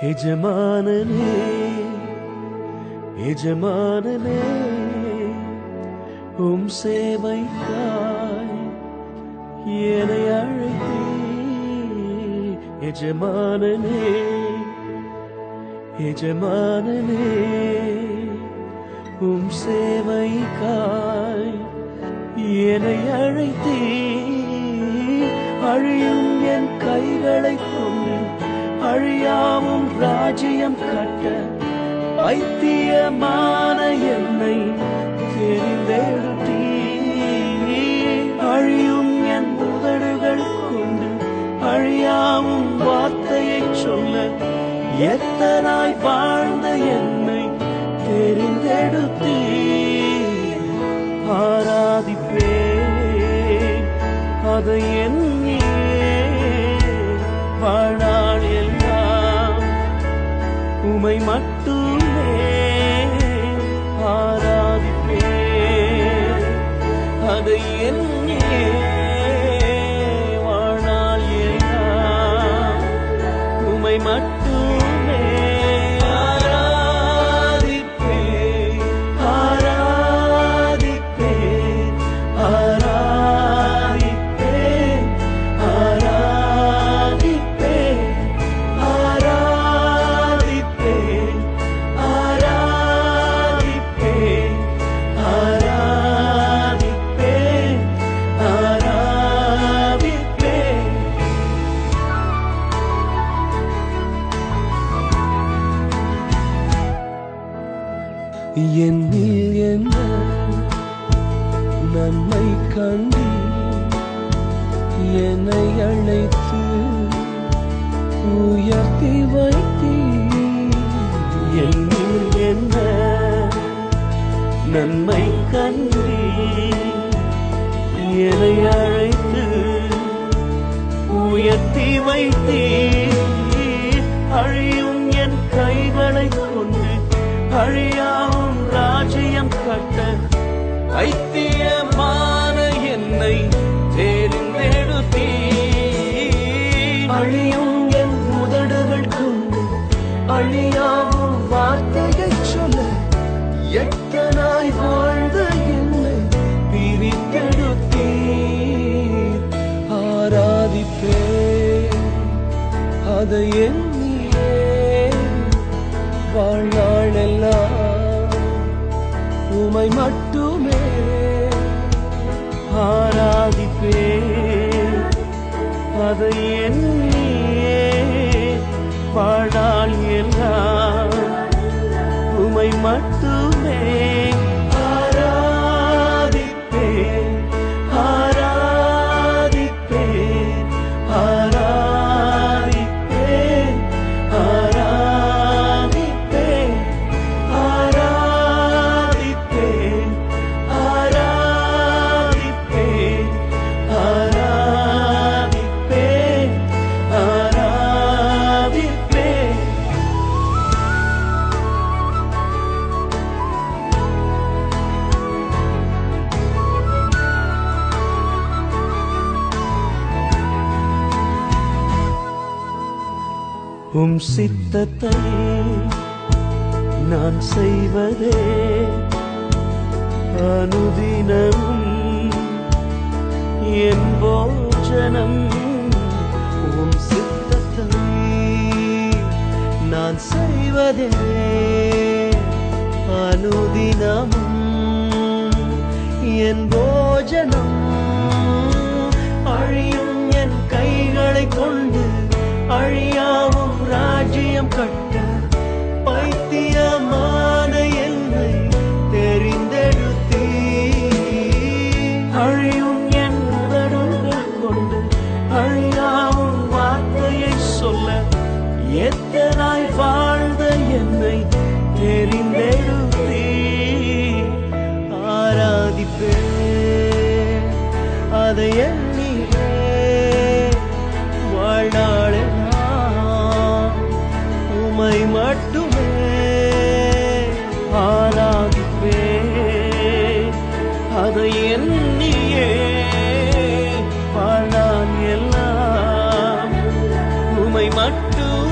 எஜமானனே எஜமானனே உம் சேவைக்காய் என்னை அழைத்தீர். எஜமானனே எஜமானனே உம் சேவைக்காய் என்னை அழைத்தீர். அழியும் என் கைகளைக் கொண்டு அழியாவும் ராஜ்யம் கட்ட பைத்தியமான என்னை தெரிந்தெடுத்தீர். அழியும் என் உதடுகள் கொண்டு அழியாவும் வார்த்தையை சொல்ல எத்தனாய் வாழ்ந்த என்னை தெரிந்தெடுத்தீர். ஆராதிப்பேன் அதை எண்ணியே வாழ்நாள் எல்லாம் உமை மட்டுமே ஆராதிப்பேன் அதை எண்ணியே வாழ்நாள் எல்லாம் உமை மட்டுமே ஆராதிப்பேன் ஆராதிப்பேன் ஆராதிப்பேன் ஆராதிப்பேன் ஆராதிப்பேன் ஆராதிப்பேன் ஆராதிப்பேன் ஆராதிப்பேன். என்னில் என்ன நன்மை கண்டு என்னை அழைத்து உயர்த்தி வைத்தீர். என்னில் என்ன நன்மை கண்டு என்னை அழைத்து உயர்த்தி வைத்தீர். அழியும் என் கைகளை கொண்டு அழியாவும் ராஜ்யம் கட்ட பைத்தியமான என்னை தெரிந்தெடுத்தீர். அழியும் என் உதடுகள் கொண்டு அழியாவும் வார்த்தையை சொல்ல எத்தனாய் வாழ்ந்த என்னை பிரித்தெடுத்தீர். ஆராதிப்பேன் அதை எண்ணியே வாழ்நாள் எல்லாம் உமை மட்டுமே ஆராதிப்பேன் அதை எண்ணியே வாழ்நாள் எல்லாம் உமை மட்டுமே ஆராதிப்பேன் ஆராதிப்பேன் ஆராதிப்பேன் ஆராதிப்பேன் ஆராதிப்பேன் ஆராதிப்பேன் ஆராதிப்பேன் ஆராதிப்பேன். உம் சித்தத்தை நான் செய்வதே அனுதினமும் என் போஜனம். உம் சித்தத்தை நான் செய்வதே அனுதினமும் என் போஜனம். அழியும் என் கைகளை கொண்டு அழியாவும் ராஜ்யம் கட்ட பைத்தியமான என்னை தெரிந்தெடுத்தீர். அழியும் என் உதடுகள் கொண்டு அழியாவும் வார்த்தையை சொல்ல எத்தனாய் வாழ்ந்த என்னை தெரிந்தெடுத்தீர். ஆராதிப்பேன் அதை எண்ணியே வாழ்நாளெல்லாம் உமை மட்டுமே ஆராதிப்பேன் அதை எண்ணியே வாழ்நாள் எல்லாம் உமை மட்டும்